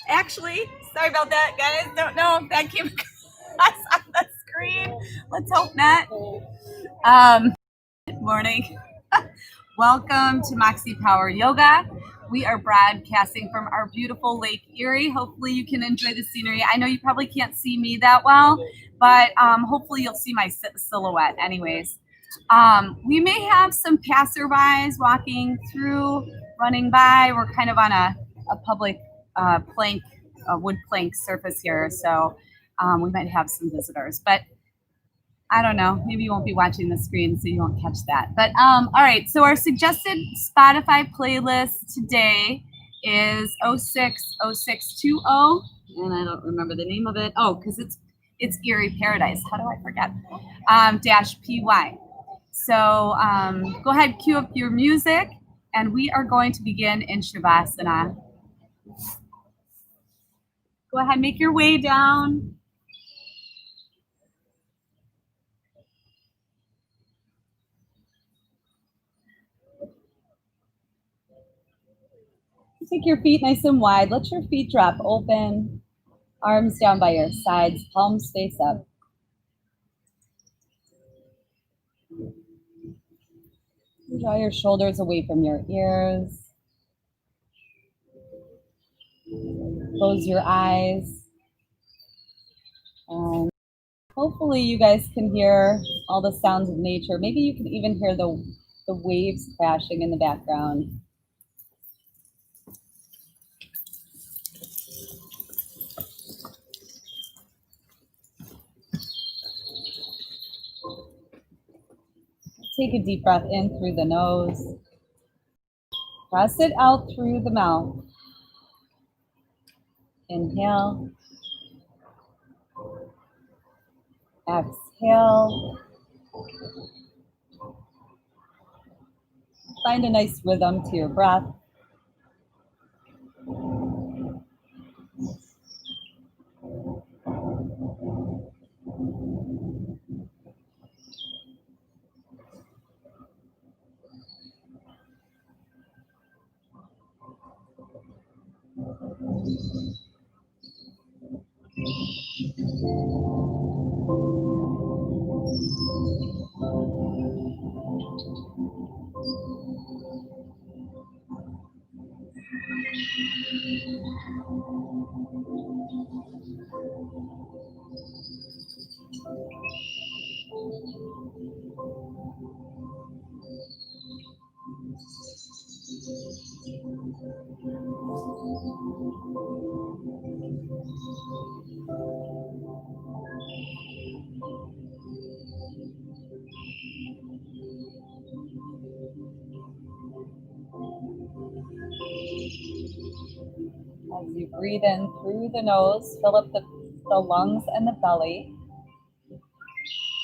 Actually, sorry about that, guys. Don't know if that came across on the screen. Let's hope not. Good morning. Welcome to Moxie Power Yoga. We are broadcasting from our beautiful Lake Erie. Hopefully you can enjoy the scenery. I know you probably can't see me that well, but hopefully you'll see my silhouette anyways. We may have some passerbys walking through, running by. We're kind of on a public wood plank surface here, so we might have some visitors. But I don't know. Maybe you won't be watching the screen, so you won't catch that. But all right. So our suggested Spotify playlist today is 060620, and I don't remember the name of it. Oh, because it's Erie Paradise. How do I forget? -PY. So go ahead, cue up your music, and we are going to begin in Shavasana. Go ahead, make your way down. Take your feet nice and wide. Let your feet drop open. Arms down by your sides, palms face up. Draw your shoulders away from your ears. Close your eyes. And hopefully you guys can hear all the sounds of nature. Maybe you can even hear the waves crashing in the background. Take a deep breath in through the nose. Press it out through the mouth. Inhale. Exhale. Find a nice rhythm to your breath. As you breathe in through the nose, fill up the lungs and the belly.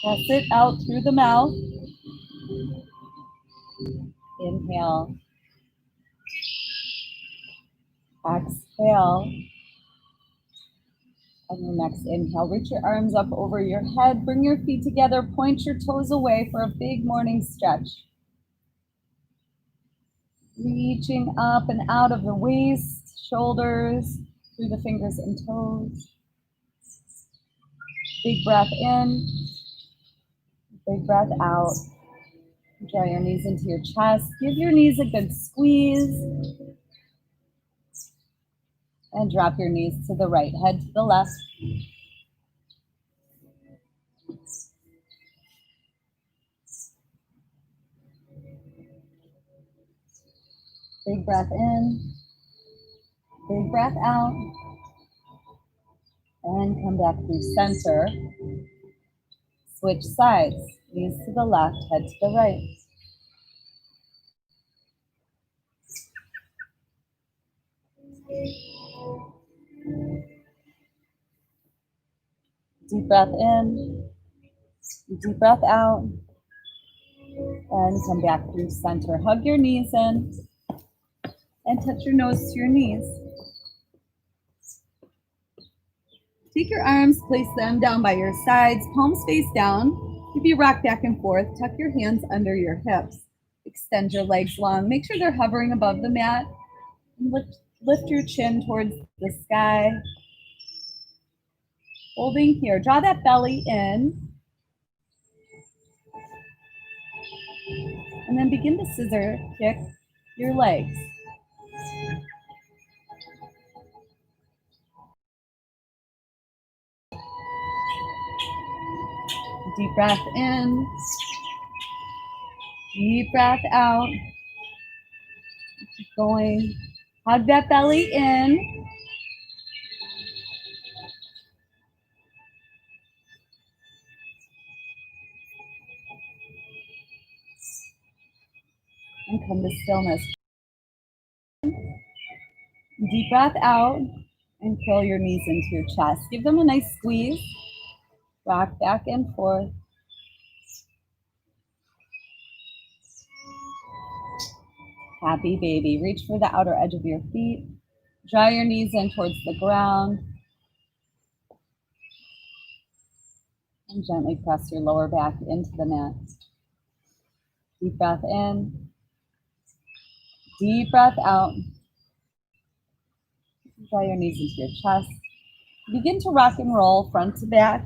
Press it out through the mouth. Inhale. Exhale. On your next inhale, reach your arms up over your head. Bring your feet together. Point your toes away for a big morning stretch. Reaching up and out of the waist, shoulders, through the fingers and toes. Big breath in. Big breath out. Draw your knees into your chest. Give your knees a good squeeze. And drop your knees to the right, head to the left. Big breath in. Big breath out. And come back through center. Switch sides. Knees to the left, head to the right. Deep breath in, deep breath out, and come back through center. Hug your knees in, and touch your nose to your knees. Take your arms, place them down by your sides, palms face down. If you rock back and forth, tuck your hands under your hips. Extend your legs long. Make sure they're hovering above the mat. And Lift your chin towards the sky. Holding here. Draw that belly in. And then begin to scissor kick your legs. Deep breath in. Deep breath out. Keep going. Hug that belly in. And come to stillness. Deep breath out and curl your knees into your chest. Give them a nice squeeze. Rock back and forth. Happy baby. Reach for the outer edge of your feet. Draw your knees in towards the ground. And gently press your lower back into the mat. Deep breath in. Deep breath out. Draw your knees into your chest. Begin to rock and roll front to back.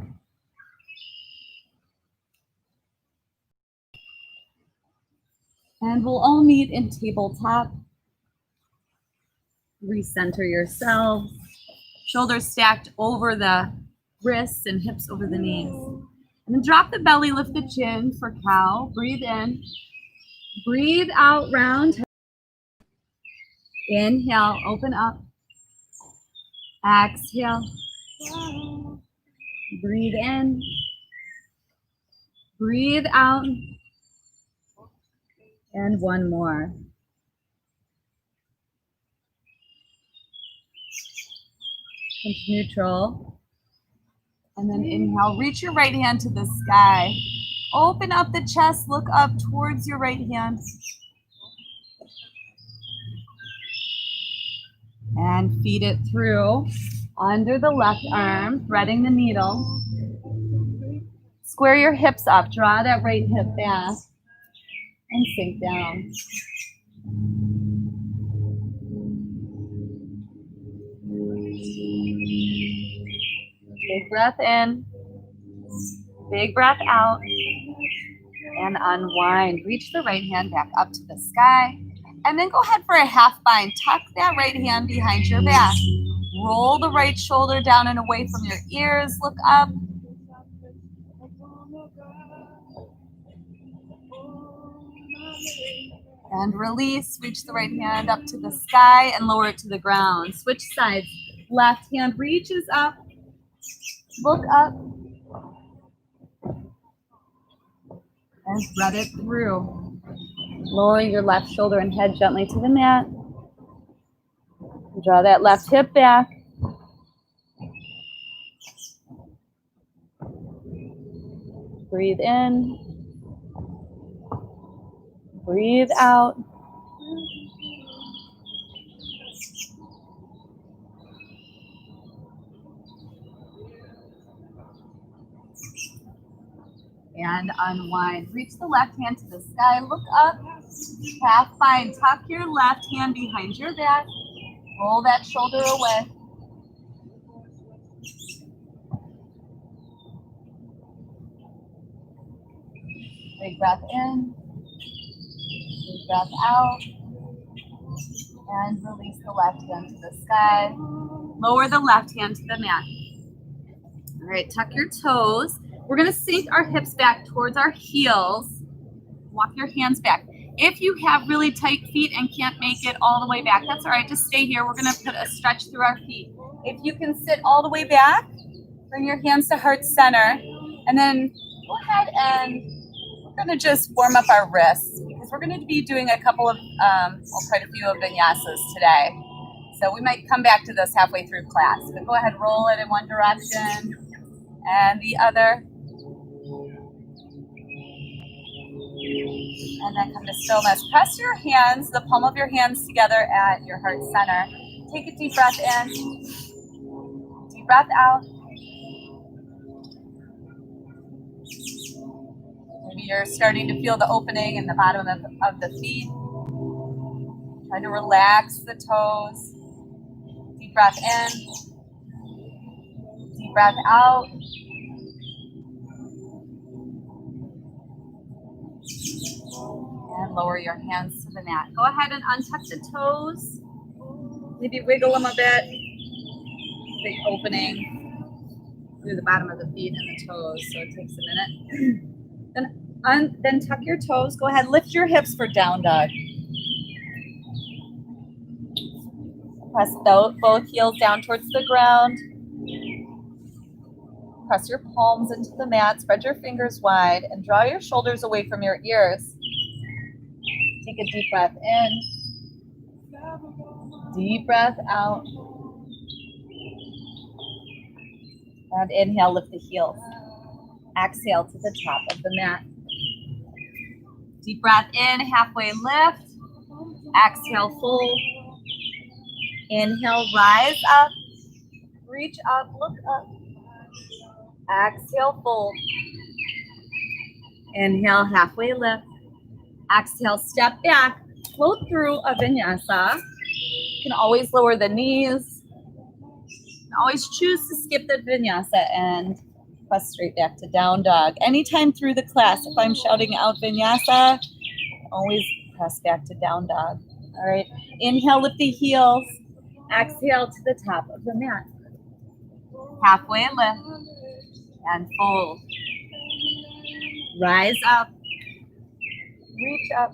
And we'll all meet in tabletop. Recenter yourselves. Shoulders stacked over the wrists and hips over the knees. And then drop the belly, lift the chin for cow. Breathe in. Breathe out, round. Inhale, open up. Exhale. Breathe in. Breathe out. And one more. Come to neutral. And then inhale, reach your right hand to the sky. Open up the chest, look up towards your right hand. And feed it through under the left arm, threading the needle. Square your hips up, draw that right hip back, and sink down. Big breath in, big breath out, and unwind. Reach the right hand back up to the sky, and then go ahead for a half bind. Tuck that right hand behind your back. Roll the right shoulder down and away from your ears. Look up. And release. Reach the right hand up to the sky and lower it to the ground. Switch sides. Left hand reaches up. Look up. And thread it through. Lowering your left shoulder and head gently to the mat. Draw that left hip back. Breathe in. Breathe out. And unwind. Reach the left hand to the sky. Look up. Half bind. Tuck your left hand behind your back. Roll that shoulder away. Big breath in. Big breath out. And release the left hand to the sky. Lower the left hand to the mat. All right, tuck your toes. We're going to sink our hips back towards our heels. Walk your hands back. If you have really tight feet and can't make it all the way back, that's all right. Just stay here. We're going to put a stretch through our feet. If you can sit all the way back, bring your hands to heart center. And then go ahead and we're going to just warm up our wrists because we're going to be doing a couple of, quite a few of vinyasas today. So we might come back to this halfway through class. But go ahead, roll it in one direction and the other. And then come to stillness. Press your hands, the palm of your hands together at your heart center. Take a deep breath in. Deep breath out. Maybe you're starting to feel the opening in the bottom of the feet. Try to relax the toes. Deep breath in. Deep breath out. And lower your hands to the mat. Go ahead and untuck the toes. Maybe wiggle them a bit. Big opening through the bottom of the feet and the toes, so it takes a minute. Then tuck your toes. Go ahead, lift your hips for down dog. Press both heels down towards the ground. Press your palms into the mat. Spread your fingers wide and draw your shoulders away from your ears. Take a deep breath in. Deep breath out. And inhale, lift the heels. Exhale to the top of the mat. Deep breath in, halfway lift. Exhale, fold. Inhale, rise up. Reach up, look up. Exhale, fold. Inhale, halfway lift. Exhale, step back. Float through a vinyasa. You can always lower the knees. You can always choose to skip the vinyasa and press straight back to down dog. Anytime through the class, if I'm shouting out vinyasa, always press back to down dog. All right. Inhale, lift the heels. Exhale to the top of the mat. Halfway lift and fold. Rise up. Reach up.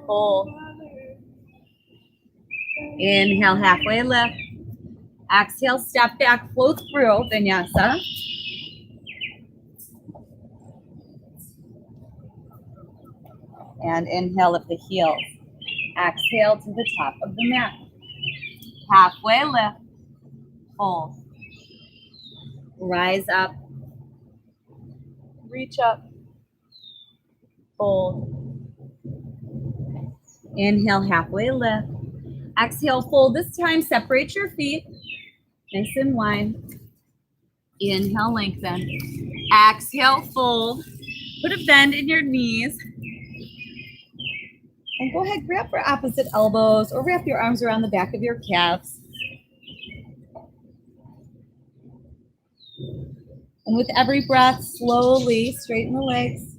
Fold. Inhale, halfway lift. Exhale, step back, float through vinyasa. And inhale, lift the heels. Exhale to the top of the mat. Halfway lift. Fold. Rise up. Reach up. Fold. Inhale, halfway lift. Exhale, fold. This time, separate your feet. Nice and wide. Inhale, lengthen. Exhale, fold. Put a bend in your knees. And go ahead, grab for opposite elbows or wrap your arms around the back of your calves. And with every breath, slowly straighten the legs.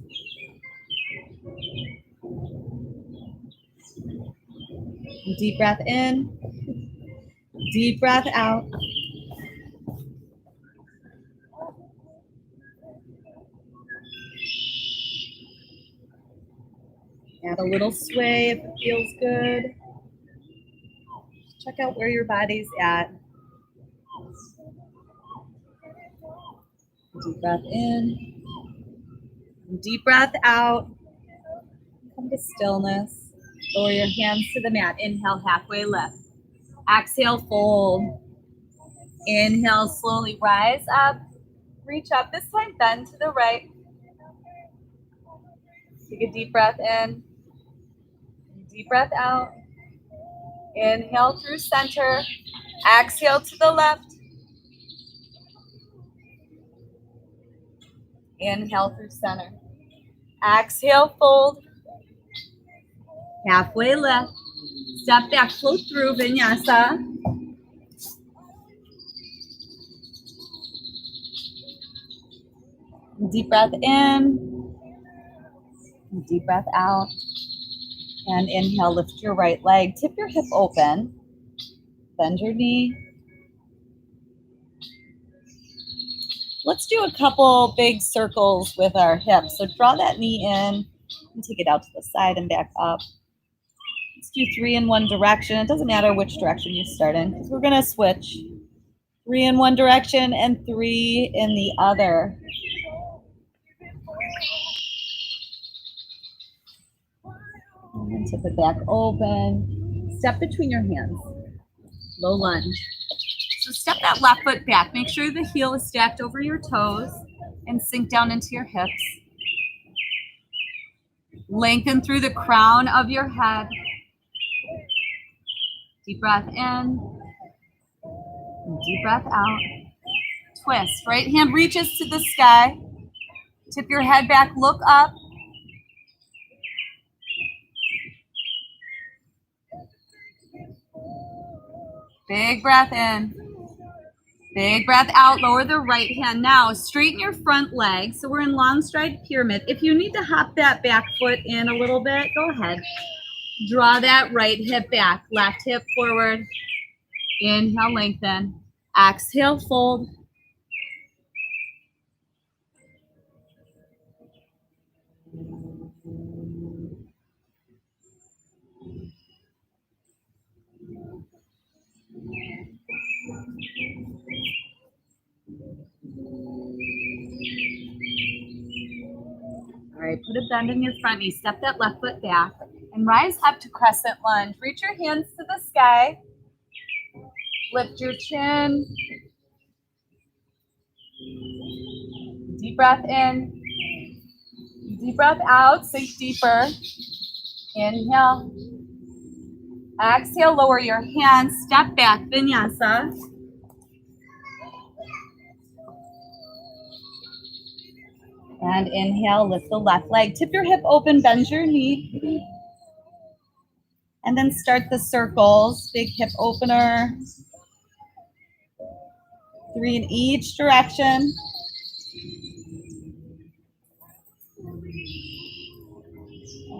Deep breath in. Deep breath out. Add a little sway if it feels good. Check out where your body's at. Deep breath in. Deep breath out. Come to stillness. Lower your hands to the mat. Inhale, halfway lift. Exhale, fold. Inhale, slowly rise up. Reach up. This time, bend to the right. Take a deep breath in. Deep breath out. Inhale through center. Exhale to the left. Inhale through center. Exhale, fold. Halfway lift. Step back, float through vinyasa. Deep breath in. Deep breath out. And inhale, lift your right leg. Tip your hip open. Bend your knee. Let's do a couple big circles with our hips. So draw that knee in and take it out to the side and back up. Let's do 3 in one direction. It doesn't matter which direction you start in because we're going to switch. 3 in one direction and 3 in the other. And then tip it back open. Step between your hands. Low lunge. So step that left foot back. Make sure the heel is stacked over your toes and sink down into your hips. Lengthen through the crown of your head. Deep breath in. Deep breath out. Twist. Right hand reaches to the sky. Tip your head back. Look up. Big breath in. Big breath out. Lower the right hand. Now straighten your front leg. So we're in long stride pyramid. If you need to hop that back foot in a little bit, go ahead. Draw that right hip back. Left hip forward. Inhale, lengthen. Exhale, fold. All right, put a bend in your front knee. Step that left foot back and rise up to crescent lunge. Reach your hands to the sky. Lift your chin. Deep breath in. Deep breath out. Sink deeper. Inhale. Exhale, lower your hands. Step back, vinyasa. And inhale, lift the left leg. Tip your hip open, bend your knee. And then start the circles. Big hip opener. 3 in each direction.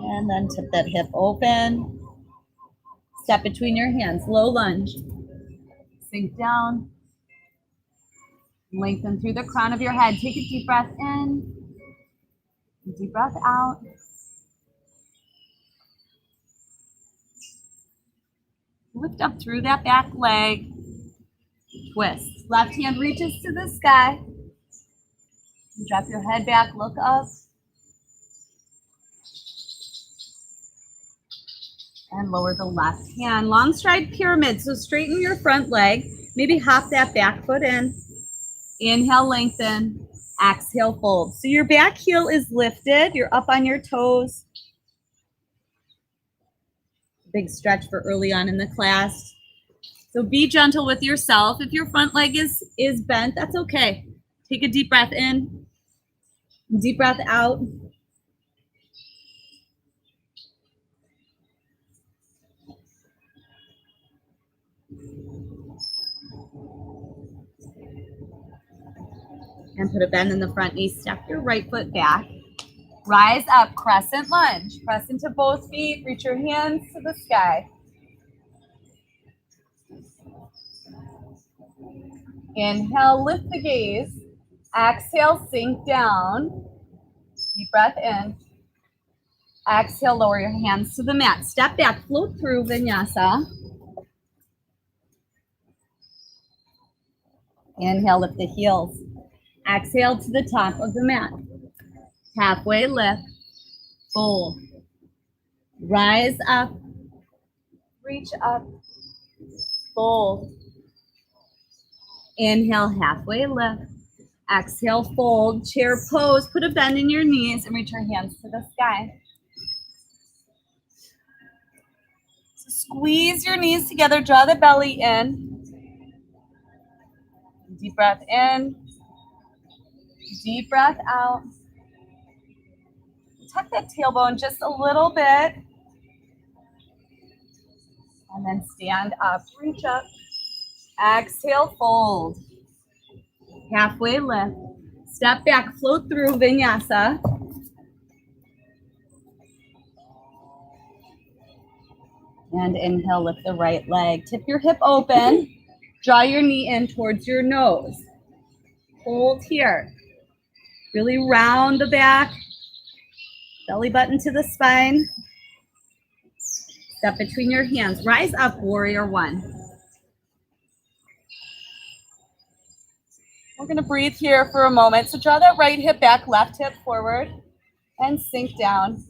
And then tip that hip open. Step between your hands, low lunge. Sink down. Lengthen through the crown of your head. Take a deep breath in. Deep breath out. Lift up through that back leg. Twist. Left hand reaches to the sky. Drop your head back, look up. And lower the left hand. Long stride pyramid. So straighten your front leg. Maybe hop that back foot in. Inhale, lengthen. Exhale, fold. So your back heel is lifted. You're up on your toes. Big stretch for early on in the class. So be gentle with yourself. If your front leg is bent, that's okay. Take a deep breath in. Deep breath out. And put a bend in the front knee. Step your right foot back. Rise up, crescent lunge. Press into both feet. Reach your hands to the sky. Inhale, lift the gaze. Exhale, sink down. Deep breath in. Exhale, lower your hands to the mat. Step back, float through vinyasa. Inhale, lift the heels. Exhale to the top of the mat. Halfway lift. Fold. Rise up. Reach up. Fold. Inhale, halfway lift. Exhale, fold. Chair pose. Put a bend in your knees and reach your hands to the sky. So squeeze your knees together. Draw the belly in. Deep breath in. Deep breath out. Tuck that tailbone just a little bit. And then stand up. Reach up. Exhale, fold. Halfway lift. Step back, float through vinyasa. And inhale, lift the right leg. Tip your hip open. Draw your knee in towards your nose. Hold here. Really round the back. Belly button to the spine. Step between your hands. Rise up, warrior one. We're going to breathe here for a moment. So draw that right hip back, left hip forward, and sink down.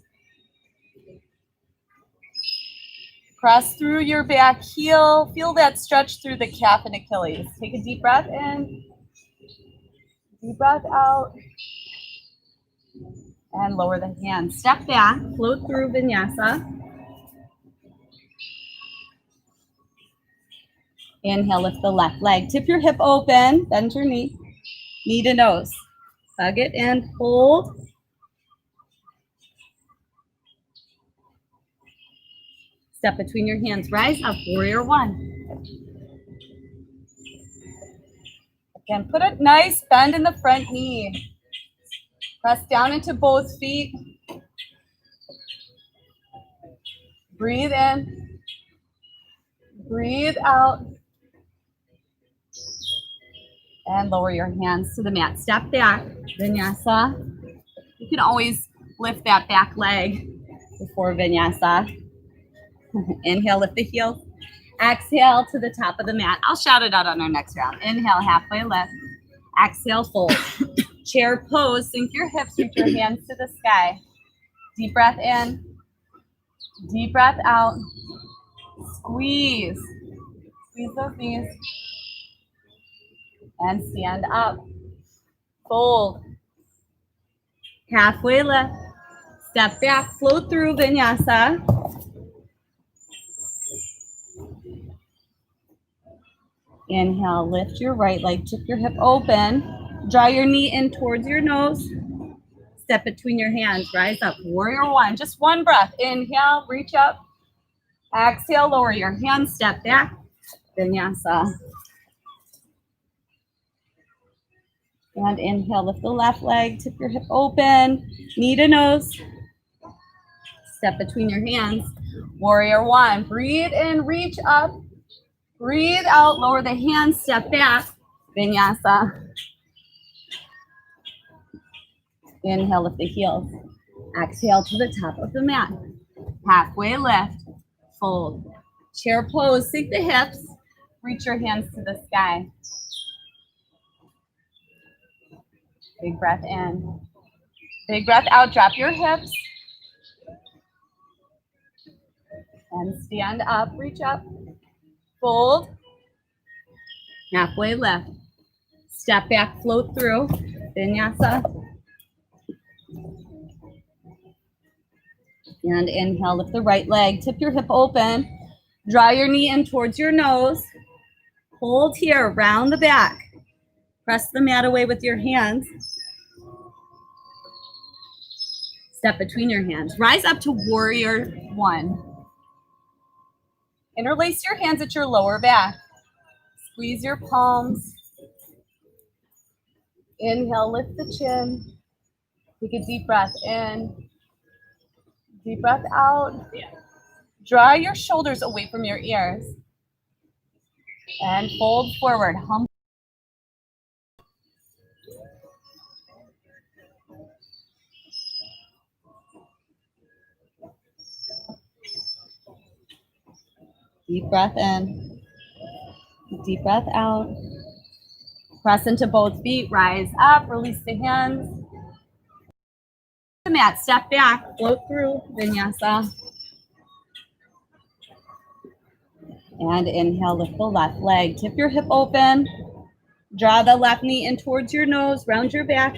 Press through your back heel. Feel that stretch through the calf and Achilles. Take a deep breath in. Deep breath out. And lower the hands. Step back, float through vinyasa. Inhale, lift the left leg. Tip your hip open, bend your knee. Knee to nose. Hug it and hold. Step between your hands. Rise up, warrior one. Again, put a nice bend in the front knee. Press down into both feet. Breathe in. Breathe out. And lower your hands to the mat. Step back, vinyasa. You can always lift that back leg before vinyasa. Inhale, lift the heels. Exhale to the top of the mat. I'll shout it out on our next round. Inhale, halfway lift. Exhale, fold. Chair pose. Sink your hips, reach your hands to the sky. Deep breath in. Deep breath out. Squeeze. Squeeze those knees. And stand up. Fold. Halfway lift. Step back, float through vinyasa. Inhale, lift your right leg, tip your hip open. Draw your knee in towards your nose. Step between your hands, rise up. Warrior one, just one breath. Inhale, reach up. Exhale, lower your hands, step back. Vinyasa. And inhale, lift the left leg, tip your hip open, knee to nose. Step between your hands. Warrior one, breathe in, reach up. Breathe out, lower the hands, step back. Vinyasa. Inhale, lift the heels. Exhale to the top of the mat. Halfway lift. Fold. Chair pose, sink the hips. Reach your hands to the sky. Big breath in. Big breath out, drop your hips. And stand up, reach up. Fold. Halfway lift. Step back, float through. Vinyasa. And inhale, lift the right leg. Tip your hip open. Draw your knee in towards your nose. Hold here, round the back. Press the mat away with your hands. Step between your hands. Rise up to warrior one. Interlace your hands at your lower back. Squeeze your palms. Inhale, lift the chin. Take a deep breath in. Deep breath out. Draw your shoulders away from your ears. And fold forward. Hump. Deep breath in. Deep breath out. Press into both feet. Rise up. Release the hands. The mat. Step back. Float through. Vinyasa. And inhale. Lift the left leg. Tip your hip open. Draw the left knee in towards your nose. Round your back.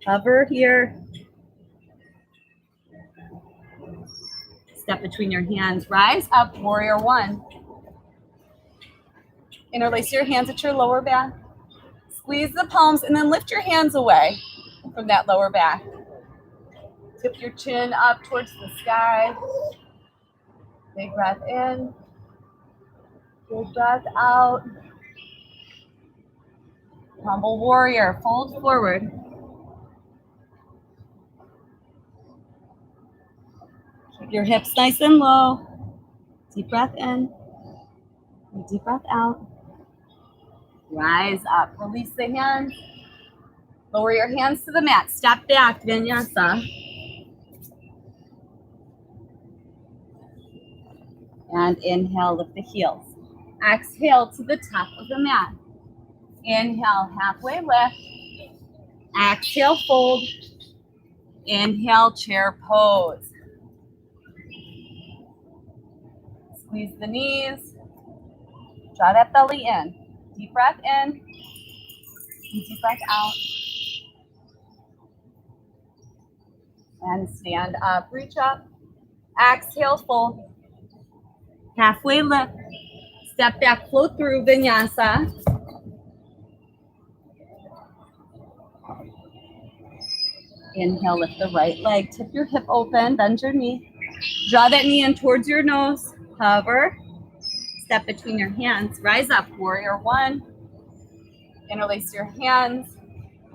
Hover here. Step between your hands. Rise up, warrior one. Interlace your hands at your lower back. Squeeze the palms and then lift your hands away from that lower back. Tip your chin up towards the sky. Big breath in. Big breath out. Humble warrior. Fold forward. Keep your hips nice and low. Deep breath in. Deep breath out. Rise up. Release the hands. Lower your hands to the mat. Step back. Vinyasa. And inhale, lift the heels. Exhale to the top of the mat. Inhale, halfway lift. Exhale, fold. Inhale, chair pose. Squeeze the knees. Draw that belly in. Deep breath in. Deep breath out. And stand up. Reach up. Exhale, fold. Halfway lift. Step back, float through vinyasa. Inhale, lift the right leg. Tip your hip open. Bend your knee. Draw that knee in towards your nose. Hover. Step between your hands. Rise up, warrior one. Interlace your hands.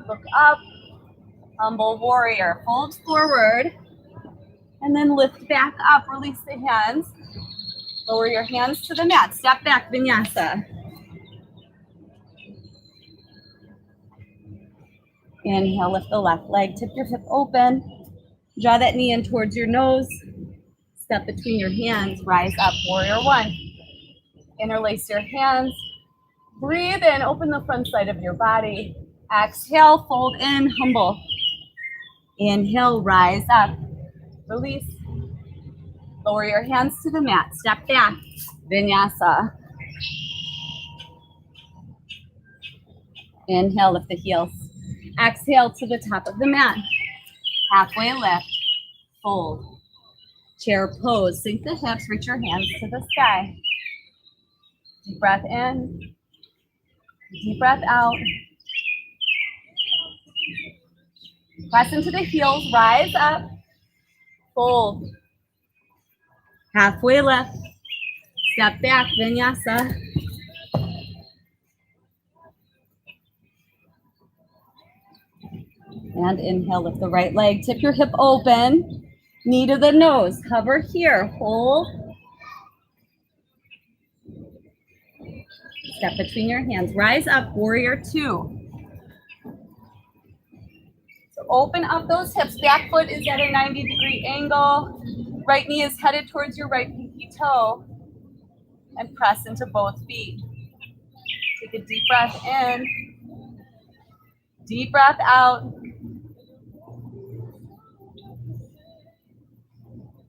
Look up. Humble warrior. Fold forward. And then lift back up. Release the hands. Lower your hands to the mat. Step back, vinyasa. Inhale, lift the left leg. Tip your hip open. Draw that knee in towards your nose. Step between your hands. Rise up, warrior one. Interlace your hands. Breathe in. Open the front side of your body. Exhale, fold in, humble. Inhale, rise up. Release. Lower your hands to the mat. Step back. Vinyasa. Inhale, lift the heels. Exhale to the top of the mat. Halfway lift. Fold. Chair pose. Sink the hips. Reach your hands to the sky. Deep breath in. Deep breath out. Press into the heels. Rise up. Fold. Halfway lift. Step back, vinyasa. And inhale, lift the right leg. Tip your hip open. Knee to the nose. Hover here. Hold. Step between your hands. Rise up, warrior two. So open up those hips. Back foot is at a 90-degree angle. Right knee is headed towards your right pinky toe. And press into both feet. Take a deep breath in. Deep breath out.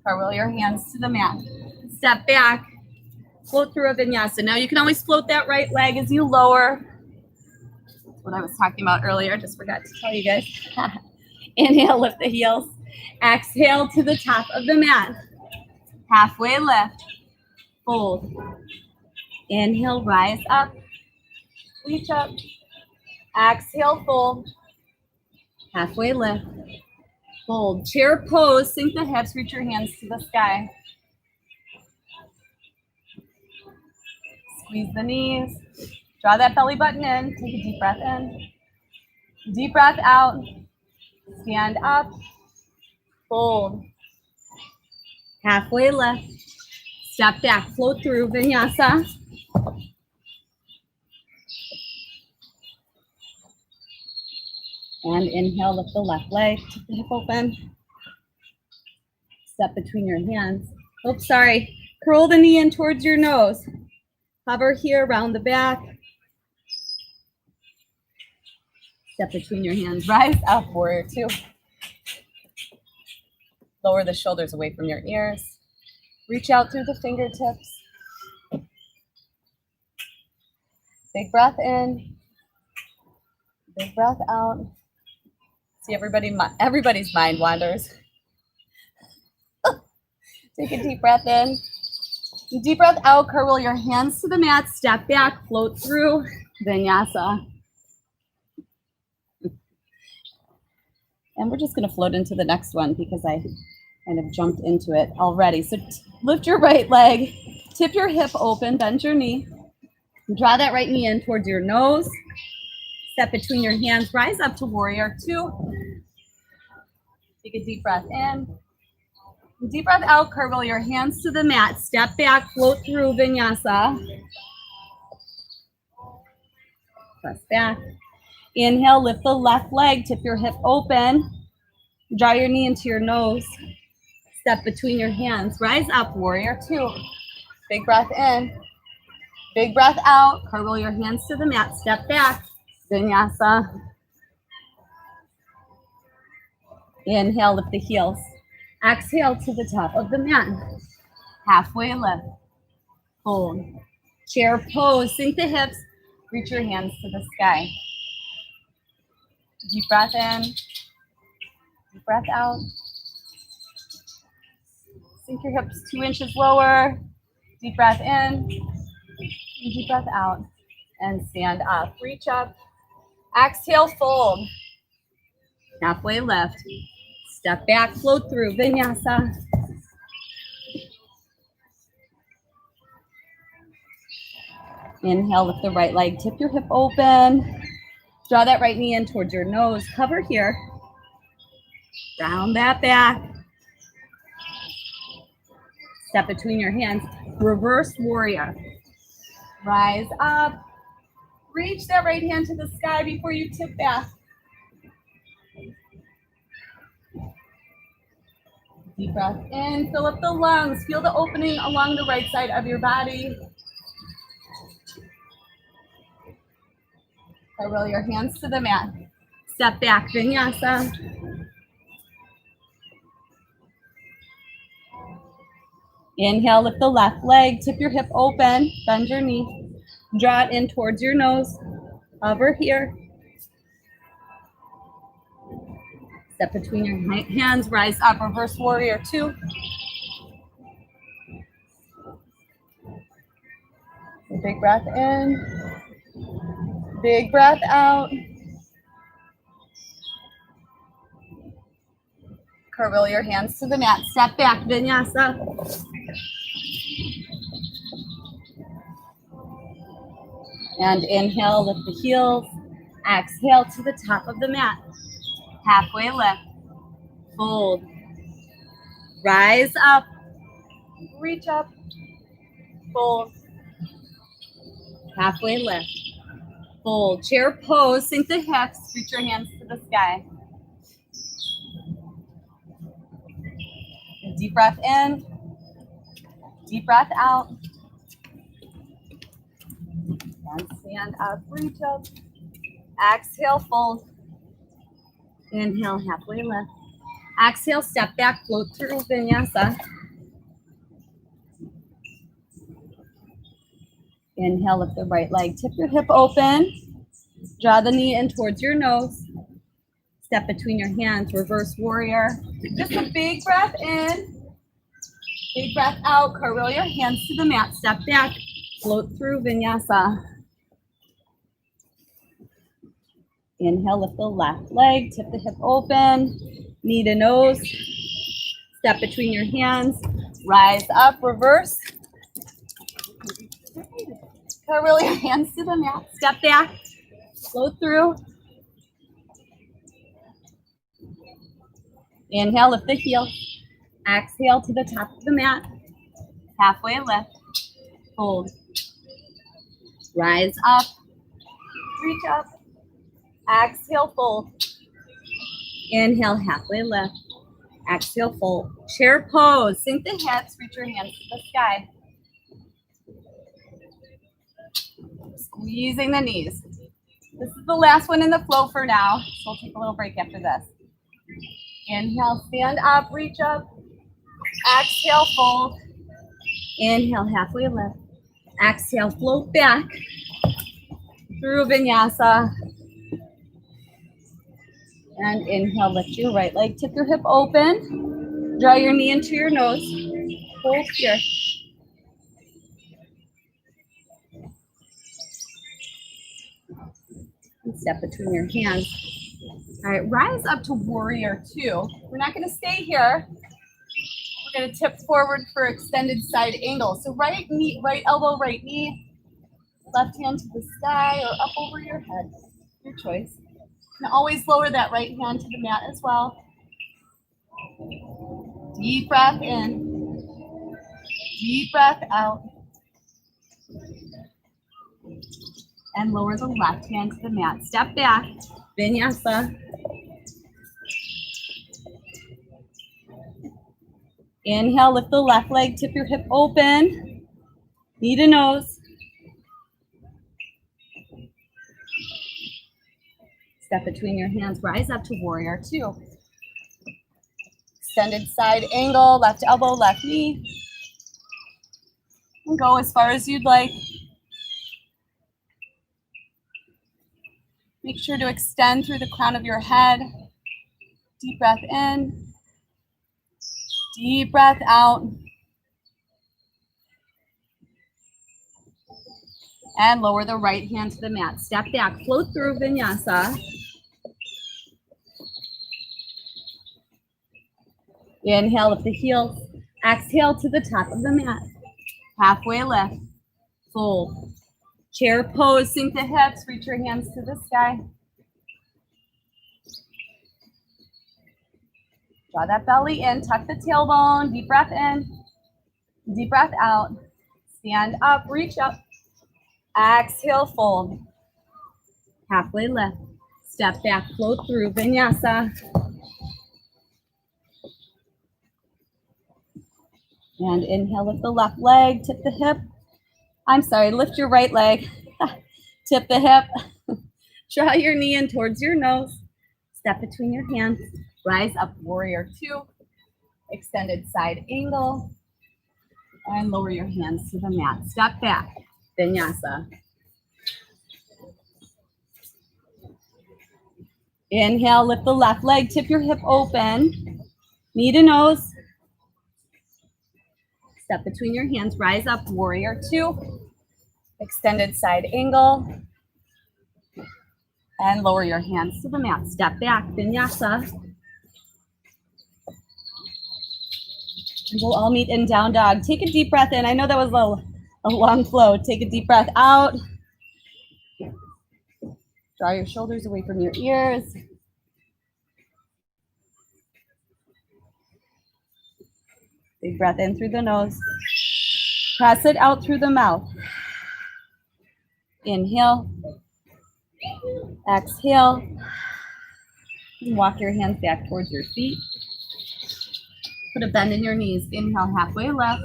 Cartwheel your hands to the mat. Step back. Float through a vinyasa. Now you can always float that right leg as you lower. That's what I was talking about earlier. Just forgot to tell you guys. Inhale, lift the heels. Exhale to the top of the mat. Halfway lift. Fold. Inhale, rise up. Reach up. Exhale, fold. Halfway lift. Fold. Chair pose. Sink the hips. Reach your hands to the sky. Squeeze the knees. Draw that belly button in. Take a deep breath in. Deep breath out. Stand up. Fold. Halfway lift. Step back. Float through vinyasa. And inhale, lift the left leg. Keep the hip open. Step between your hands. Oops, sorry. Curl the knee in towards your nose. Hover here around the back. Step between your hands. Rise up, warrior two. Lower the shoulders away from your ears. Reach out through the fingertips. Big breath in. Big breath out. See, everybody's mind wanders. Take a deep breath in. Deep breath out. Cartwheel your hands to the mat. Step back. Float through vinyasa. And we're just going to float into the next one because I kind of jumped into it already. So lift your right leg. Tip your hip open. Bend your knee. Draw that right knee in towards your nose. Step between your hands. Rise up to warrior two. Take a deep breath in. Deep breath out. Cartwheel your hands to the mat. Step back. Float through vinyasa. Press back. Inhale. Lift the left leg. Tip your hip open. Draw your knee into your nose. Step between your hands. Rise up. Warrior two. Big breath in. Big breath out. Cartwheel your hands to the mat. Step back. Vinyasa. Inhale, lift the heels. Exhale to the top of the mat. Halfway lift. Fold. Chair pose. Sink the hips. Reach your hands to the sky. Deep breath in. Deep breath out. Sink your hips 2 inches lower. Deep breath in. Deep breath out. And stand up. Reach up. Exhale, fold. Halfway lift. Step back, float through vinyasa. Inhale, lift the right leg, tip your hip open. Draw that right knee in towards your nose. Hover here. Round that back. Step between your hands. Reverse warrior. Rise up. Reach that right hand to the sky before you tip back. Deep breath in. Fill up the lungs. Feel the opening along the right side of your body. Roll your hands to the mat. Step back, vinyasa. Inhale, lift the left leg, tip your hip open, bend your knee. Draw it in towards your nose. Hover here. Step between your hands, rise up, reverse warrior 2. Big breath in. Big breath out. Curl your hands to the mat. Step back, vinyasa. And inhale, lift the heels. Exhale to the top of the mat. Halfway lift. Fold. Rise up. Reach up. Fold. Halfway lift. Fold. Chair pose. Sink the hips. Reach your hands to the sky. Deep breath in. Deep breath out. And stand up. Reach up. Exhale, fold. Inhale, halfway lift. Exhale, step back, float through vinyasa. Inhale, lift the right leg, tip your hip open. Draw the knee in towards your nose. Step between your hands, reverse warrior. Just a big breath in. Big breath out, curl your hands to the mat. Step back, float through vinyasa. Inhale, lift the left leg, tip the hip open, knee to nose. Step between your hands, rise up, reverse. Curl your hands to the mat, step back, float through. Inhale, lift the heel. Exhale to the top of the mat. Halfway lift. Hold. Rise up. Reach up. Exhale, fold. Inhale, halfway lift. Exhale, fold. Chair pose. Sink the hips. Reach your hands to the sky. Squeezing the knees. This is the last one in the flow for now, so we'll take a little break after this. Inhale, stand up, reach up. Exhale, fold. Inhale, halfway lift. Exhale, float back through vinyasa. And inhale, lift your right leg, tip your hip open. Draw your knee into your nose. Hold here. And step between your hands. All right, rise up to warrior 2. We're not going to stay here. We're going to tip forward for extended side angle. So right knee, right elbow, right knee, left hand to the sky or up over your head. Your choice. You can always lower that right hand to the mat as well. Deep breath in. Deep breath out. And lower the left hand to the mat. Step back, vinyasa. Inhale, lift the left leg, tip your hip open. Knee to nose. Step between your hands, rise up to warrior 2. Extended side angle, left elbow, left knee. And go as far as you'd like. Make sure to extend through the crown of your head. Deep breath in. Deep breath out. And lower the right hand to the mat. Step back, float through vinyasa. Inhale, lift the heels. Exhale to the top of the mat. Halfway lift. Fold. Chair pose, sink the hips, reach your hands to the sky. Draw that belly in, tuck the tailbone, deep breath in, deep breath out. Stand up, reach up. Exhale, fold. Halfway lift. Step back, float through, vinyasa. And inhale, lift the left leg, tip the hip. I'm sorry, lift your right leg. Tip the hip. Draw your knee in towards your nose. Step between your hands. Rise up, warrior two. Extended side angle. And lower your hands to the mat. Step back, vinyasa. Inhale, lift the left leg, tip your hip open. Knee to nose. Step between your hands, rise up, warrior two. Extended side angle. And lower your hands to the mat. Step back, vinyasa. And we'll all meet in down dog. Take a deep breath in. I know that was a long flow. Take a deep breath out. Draw your shoulders away from your ears. Big breath in through the nose. Press it out through the mouth. Inhale. Exhale. Walk your hands back towards your feet. Put a bend in your knees. Inhale, halfway left.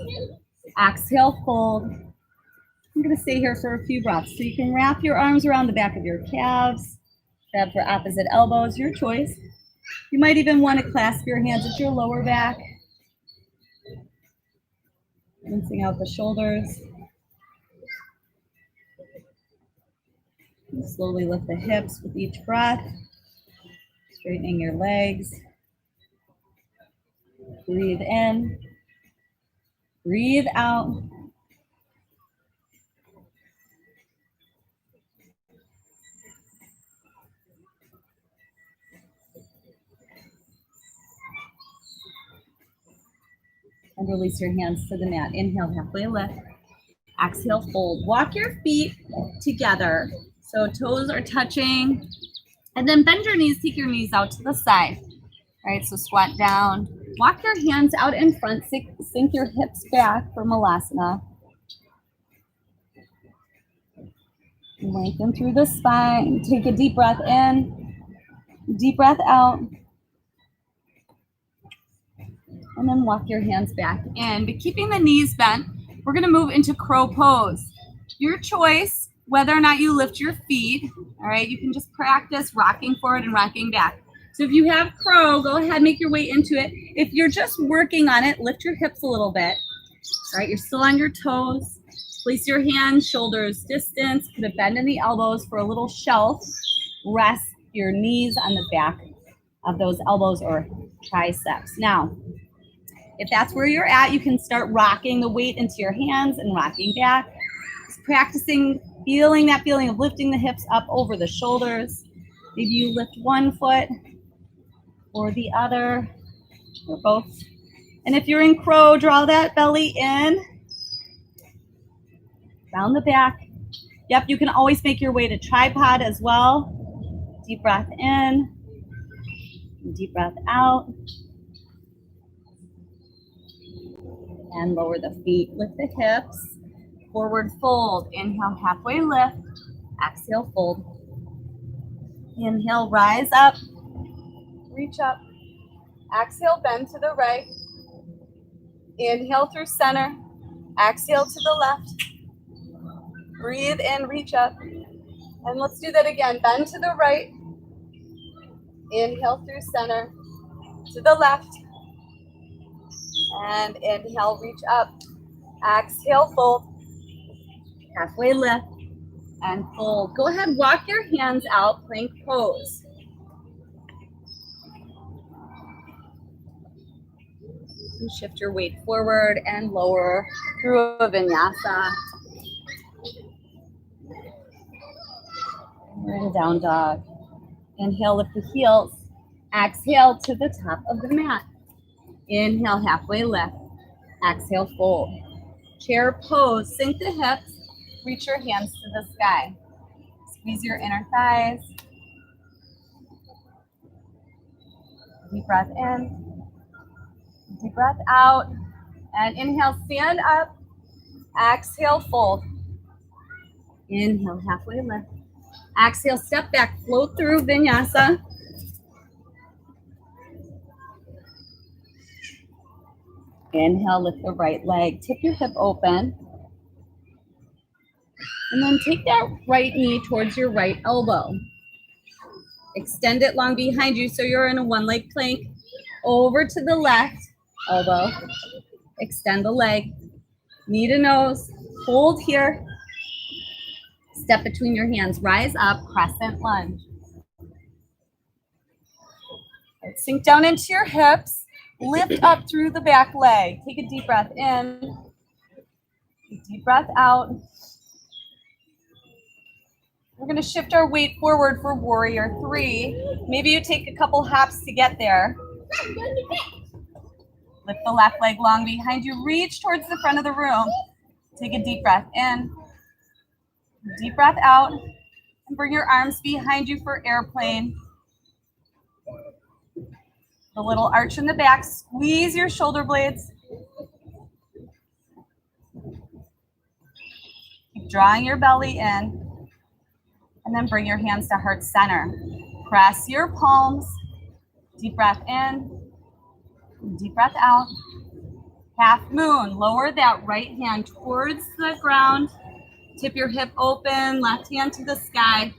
Exhale, fold. I'm going to stay here for a few breaths. So you can wrap your arms around the back of your calves. Grab for opposite elbows, your choice. You might even want to clasp your hands at your lower back. Rinsing out the shoulders. Slowly lift the hips with each breath. Straightening your legs. Breathe in. Breathe out. And release your hands to the mat. Inhale, halfway lift. Exhale, fold. Walk your feet together. So toes are touching. And then bend your knees, take your knees out to the side. All right, so squat down. Walk your hands out in front. Sink your hips back for Malasana. Lengthen through the spine. Take a deep breath in. Deep breath out. And then walk your hands back in. But keeping the knees bent, we're going to move into crow pose. Your choice, whether or not you lift your feet. All right, you can just practice rocking forward and rocking back. So if you have crow, go ahead, make your way into it. If you're just working on it, lift your hips a little bit. All right, you're still on your toes. Place your hands, shoulders distance. Put a bend in the elbows for a little shelf. Rest your knees on the back of those elbows or triceps. Now, if that's where you're at, you can start rocking the weight into your hands and rocking back. Just practicing, feeling that feeling of lifting the hips up over the shoulders. Maybe you lift one foot or the other, or both. And if you're in crow, draw that belly in, round the back. Yep, you can always make your way to tripod as well. Deep breath in, deep breath out. And lower the feet, lift the hips, forward fold. Inhale, halfway lift. Exhale, fold. Inhale, rise up, reach up. Exhale, bend to the right. Inhale through center. Exhale to the left. Breathe in, reach up. And let's do that again. Bend to the right. Inhale through center. To the left. And inhale, reach up. Exhale, fold. Halfway lift. And fold. Go ahead, walk your hands out, plank pose. And shift your weight forward and lower through a vinyasa. We're in down dog. Inhale, lift the heels. Exhale to the top of the mat. Inhale, halfway lift. Exhale, fold. Chair pose, sink the hips. Reach your hands to the sky. Squeeze your inner thighs. Deep breath in. Deep breath out. And inhale, stand up. Exhale, fold. Inhale, halfway lift. Exhale, step back, float through vinyasa. Inhale, lift the right leg, tip your hip open. And then take that right knee towards your right elbow. Extend it long behind you so you're in a one leg plank. Over to the left elbow. Extend the leg. Knee to nose. Hold here. Step between your hands. Rise up, crescent lunge. Sink down into your hips. Lift up through the back leg. Take a deep breath in. Deep breath out. We're going to shift our weight forward for warrior three. Maybe you take a couple hops to get there. Lift the left leg long behind you. Reach towards the front of the room. Take a deep breath in. Deep breath out. And bring your arms behind you for airplane. The little arch in the back. Squeeze your shoulder blades. Keep drawing your belly in. And then bring your hands to heart center. Press your palms. Deep breath in. Deep breath out. Half moon. Lower that right hand towards the ground. Tip your hip open. Left hand to the sky.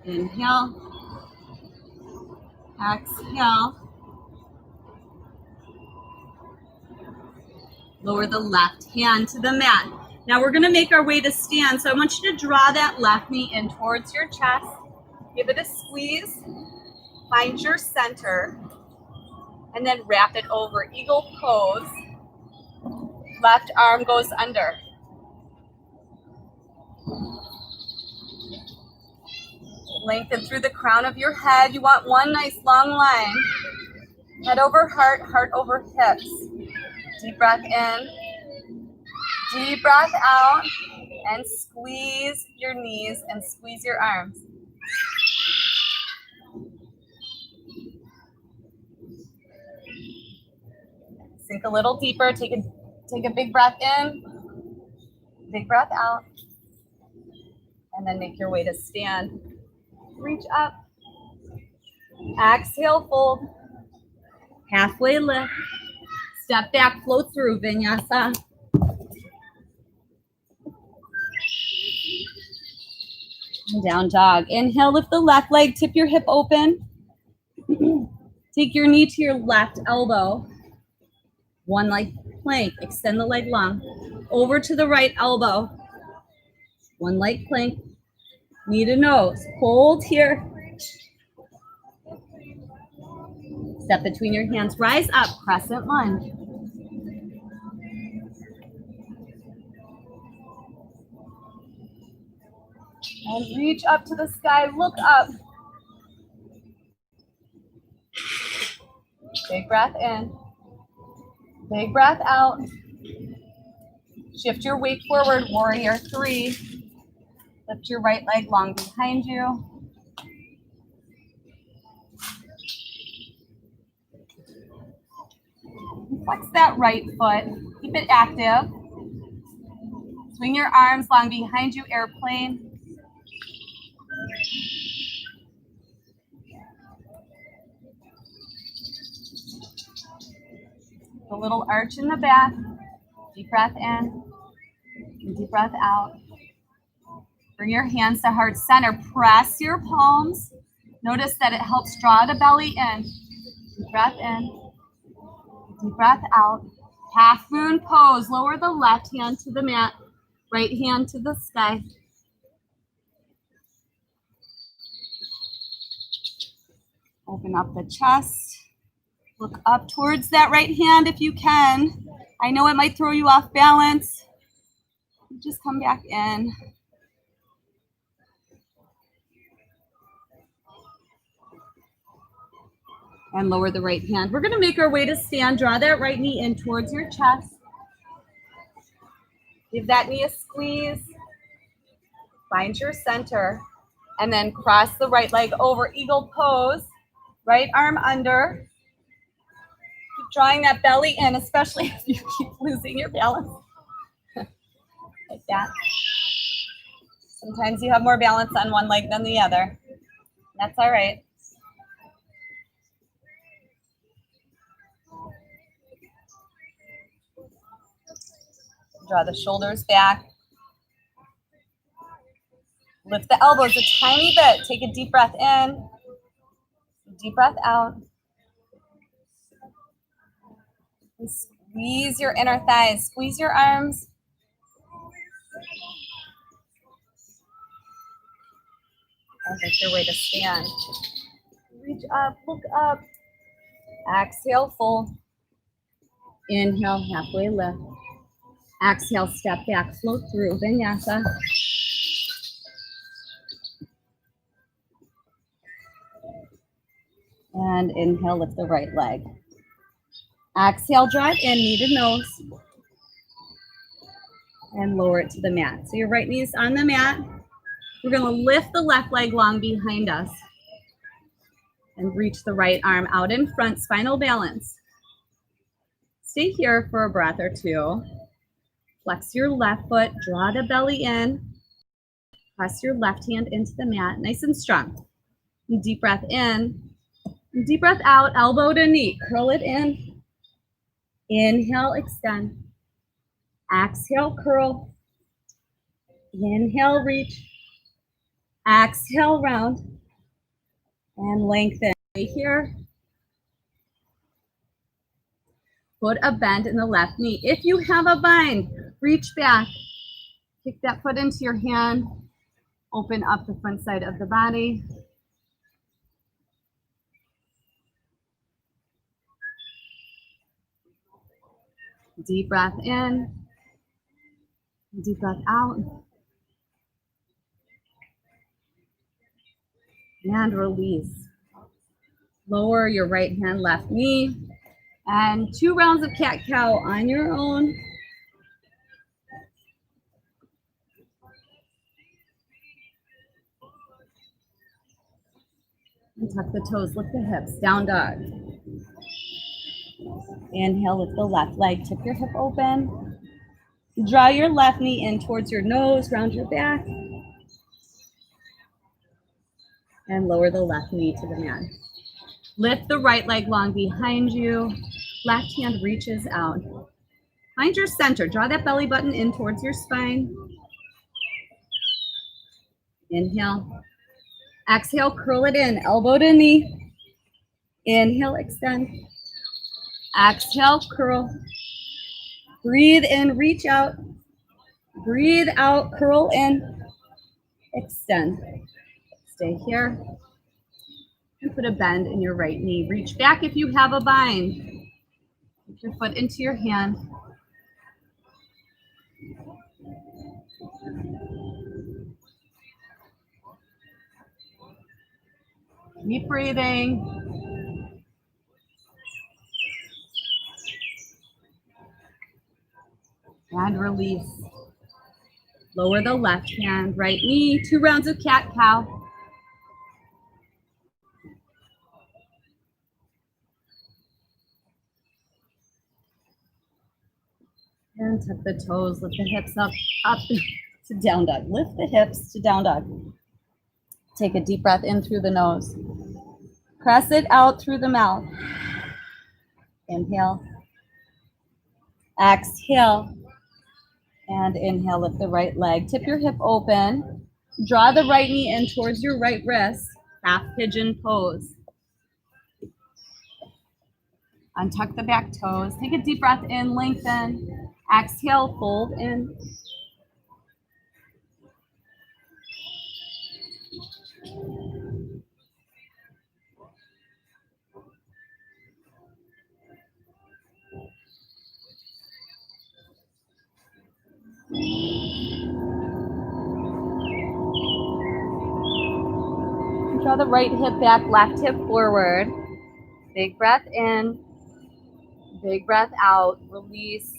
Inhale. Exhale. Lower the left hand to the mat. Now we're going to make our way to stand. So I want you to draw that left knee in towards your chest. Give it a squeeze. Find your center. And then wrap it over. Eagle pose. Left arm goes under. Lengthen through the crown of your head. You want one nice long line. Head over heart, heart over hips. Deep breath in. Deep breath out. And squeeze your knees and squeeze your arms. Sink a little deeper. Take a big breath in. Big breath out. And then make your way to stand. Reach up. Exhale, fold. Halfway lift. Step back, float through vinyasa. And down dog. Inhale, lift the left leg, tip your hip open. Take your knee to your left elbow. One leg plank, extend the leg long. Over to the right elbow. One leg plank, knee to nose. Hold here. Step between your hands, rise up, crescent lunge. And reach up to the sky, look up. Big breath in. Big breath out. Shift your weight forward, warrior three. Lift your right leg long behind you. Flex that right foot. Keep it active. Swing your arms long behind you, airplane. The little arch in the back. Deep breath in. And deep breath out. Bring your hands to heart center. Press your palms. Notice that it helps draw the belly in. Deep breath in. Deep breath out. Half moon pose. Lower the left hand to the mat. Right hand to the sky. Open up the chest. Look up towards that right hand if you can. I know it might throw you off balance. Just come back in. And lower the right hand. We're going to make our way to stand. Draw that right knee in towards your chest. Give that knee a squeeze. Find your center. And then cross the right leg over, eagle pose. Right arm under. Keep drawing that belly in, especially if you keep losing your balance. Like that. Sometimes you have more balance on one leg than the other. That's all right. Draw the shoulders back. Lift the elbows a tiny bit. Take a deep breath in. Deep breath out. And squeeze your inner thighs. Squeeze your arms. And make your way to stand. Reach up, look up. Exhale, fold. Inhale, halfway lift. Exhale, step back, float through, vinyasa. And inhale, lift the right leg. Exhale, draw it in, knee to nose. And lower it to the mat. So your right knee is on the mat. We're gonna lift the left leg long behind us. And reach the right arm out in front, spinal balance. Stay here for a breath or two. Flex your left foot, draw the belly in. Press your left hand into the mat, nice and strong. And deep breath in. And deep breath out, elbow to knee. Curl it in. Inhale, extend. Exhale, curl. Inhale, reach. Exhale, round. And lengthen. Stay here. Put a bend in the left knee. If you have a bind, reach back. Kick that foot into your hand. Open up the front side of the body. Deep breath in. Deep breath out. And release. Lower your right hand, left knee. And 2 rounds of cat-cow on your own. And tuck the toes, lift the hips, down dog. Inhale, lift the left leg, tip your hip open. Draw your left knee in towards your nose, round your back. And lower the left knee to the mat. Lift the right leg long behind you. Left hand reaches out. Find your center. Draw that belly button in towards your spine. Inhale. Exhale, curl it in, elbow to knee. Inhale, extend. Exhale, curl. Breathe in, reach out. Breathe out, curl in. Extend. Stay here. And put a bend in your right knee. Reach back if you have a bind. Put your foot into your hand. Keep breathing. And release. Lower the left hand, right knee, 2 rounds of cat-cow. And tuck the toes, lift the hips up to down dog. Lift the hips to down dog. Take a deep breath in through the nose. Press it out through the mouth. Inhale. Exhale. And inhale, lift the right leg. Tip your hip open. Draw the right knee in towards your right wrist. Half pigeon pose. Untuck the back toes. Take a deep breath in, lengthen. Exhale, fold in. Draw the right hip back, left hip forward. Big breath in. Big breath out. Release.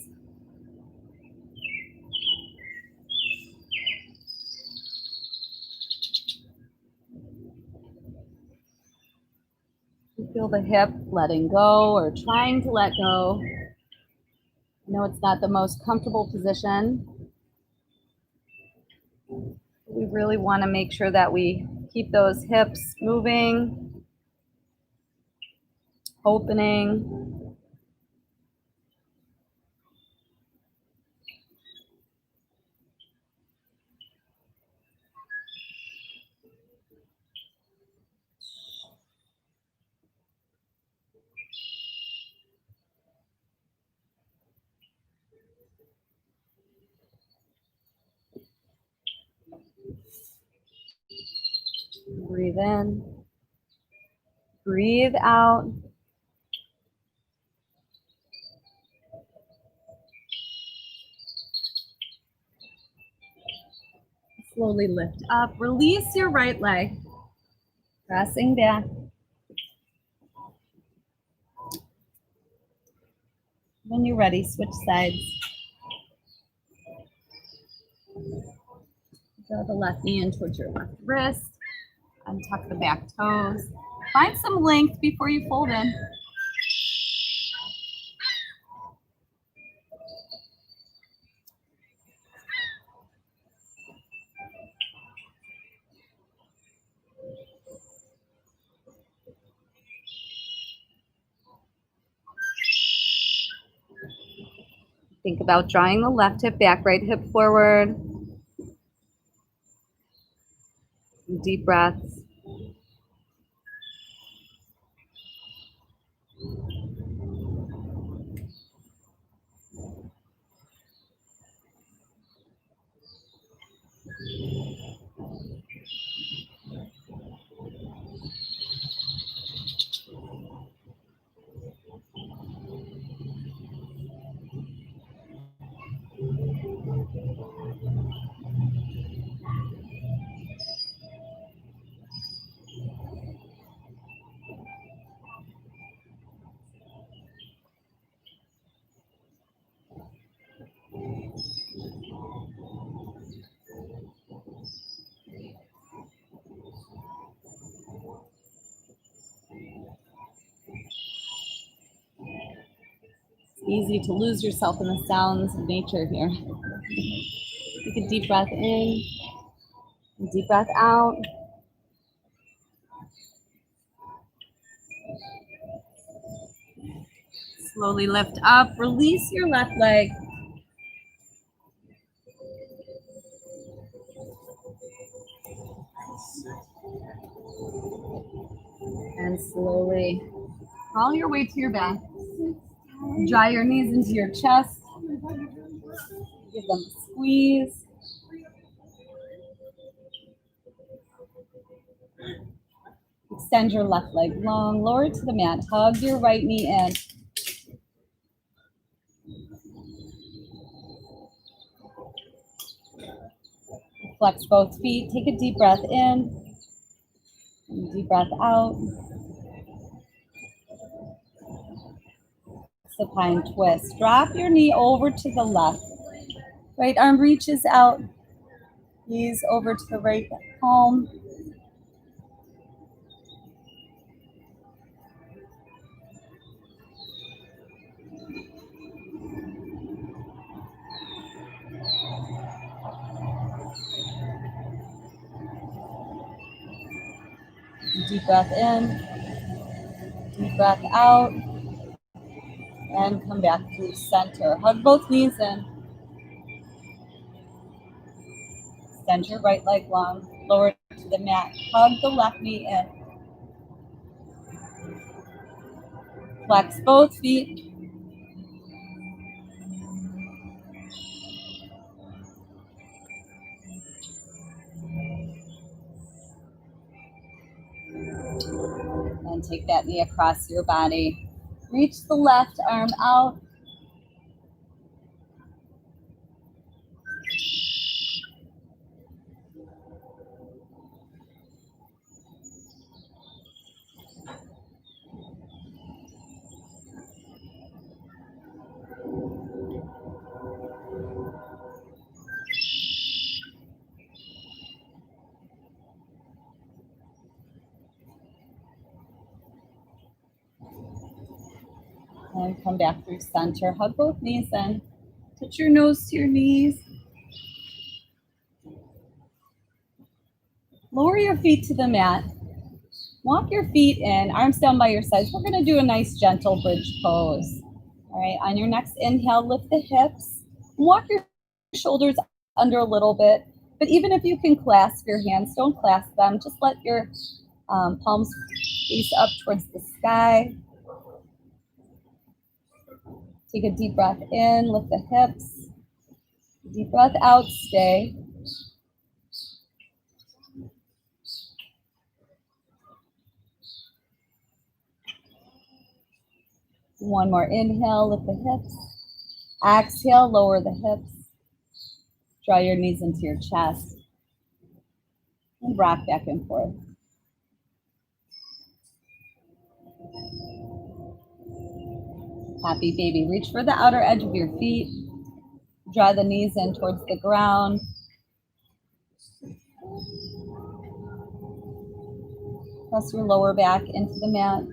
Feel the hip letting go or trying to let go. I know it's not the most comfortable position. We really want to make sure that we keep those hips moving, opening. Breathe in, breathe out. Slowly lift up, release your right leg, pressing back. When you're ready, switch sides. Draw the left knee in towards your left wrist. Untuck the back toes. Find some length before you fold in. Think about drawing the left hip back, right hip forward. Deep breaths. It's easy to lose yourself in the sounds of nature here. Take a deep breath in, deep breath out. Slowly lift up, release your left leg. And slowly crawl your way to your back. Draw your knees into your chest. Give them a squeeze. Extend your left leg long, lower it to the mat. Hug your right knee in. Flex both feet. Take a deep breath in. And deep breath out. Supine twist. Drop your knee over to the left. Right arm reaches out. Knees over to the right palm. Deep breath in. Deep breath out. And come back to center. Hug both knees in. Extend your right leg long. Lower it to the mat. Hug the left knee in. Flex both feet. And take that knee across your body. Reach the left arm out. And come back through center. Hug both knees in. Touch your nose to your knees. Lower your feet to the mat. Walk your feet in, arms down by your sides. We're going to do a nice gentle bridge pose. All right, on your next inhale, lift the hips. Walk your shoulders under a little bit. But even if you can clasp your hands, don't clasp them. Just let your palms face up towards the sky. Take a deep breath in, lift the hips. Deep breath out, stay. One more inhale, lift the hips. Exhale, lower the hips. Draw your knees into your chest. And rock back and forth. Happy baby. Reach for the outer edge of your feet. Draw the knees in towards the ground. Press your lower back into the mat.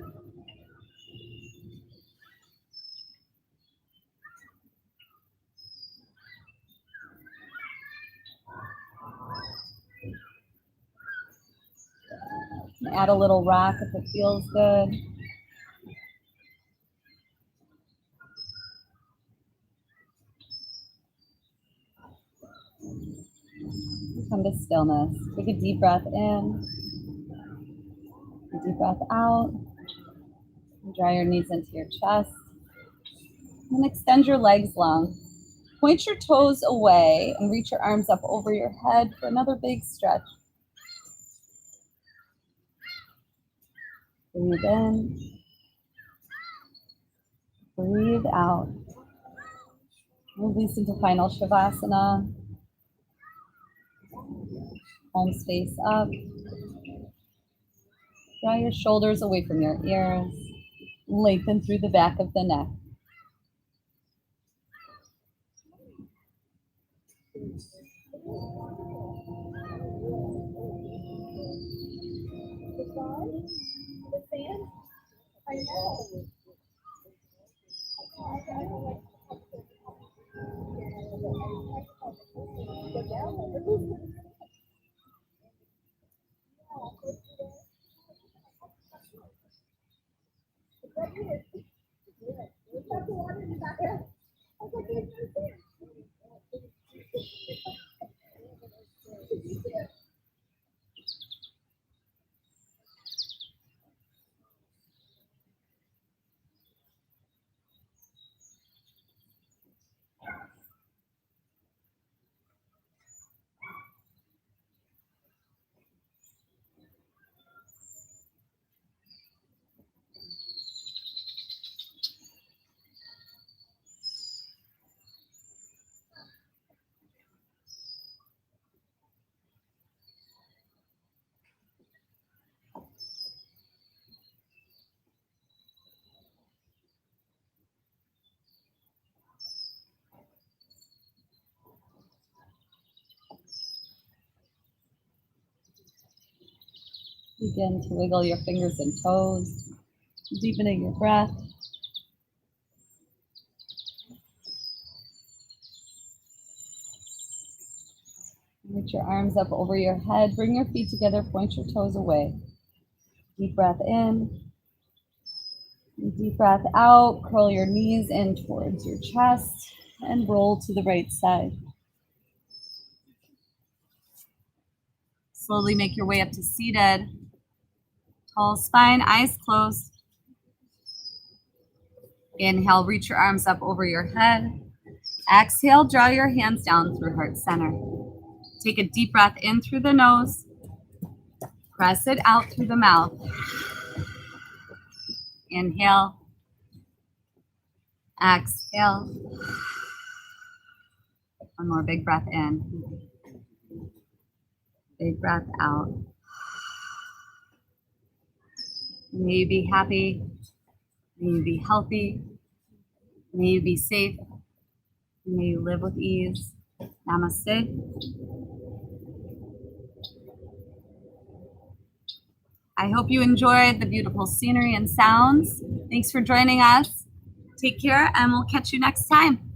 Add a little rock if it feels good. Come to stillness. Take a deep breath in. A deep breath out. And draw your knees into your chest. And extend your legs long. Point your toes away and reach your arms up over your head for another big stretch. Breathe in. Breathe out. Release into final Shavasana. Palms face up. Draw your shoulders away from your ears. Lengthen through the back of the neck. Begin to wiggle your fingers and toes, deepening your breath. Reach your arms up over your head. Bring your feet together. Point your toes away. Deep breath in. Deep breath out. Curl your knees in towards your chest and roll to the right side. Slowly make your way up to seated. Tall spine, eyes closed. Inhale, reach your arms up over your head. Exhale, draw your hands down through heart center. Take a deep breath in through the nose. Press it out through the mouth. Inhale. Exhale. One more big breath in. Big breath out. May you be happy. May you be healthy. May you be safe. May you live with ease. Namaste. I hope you enjoyed the beautiful scenery and sounds. Thanks for joining us. Take care, and we'll catch you next time.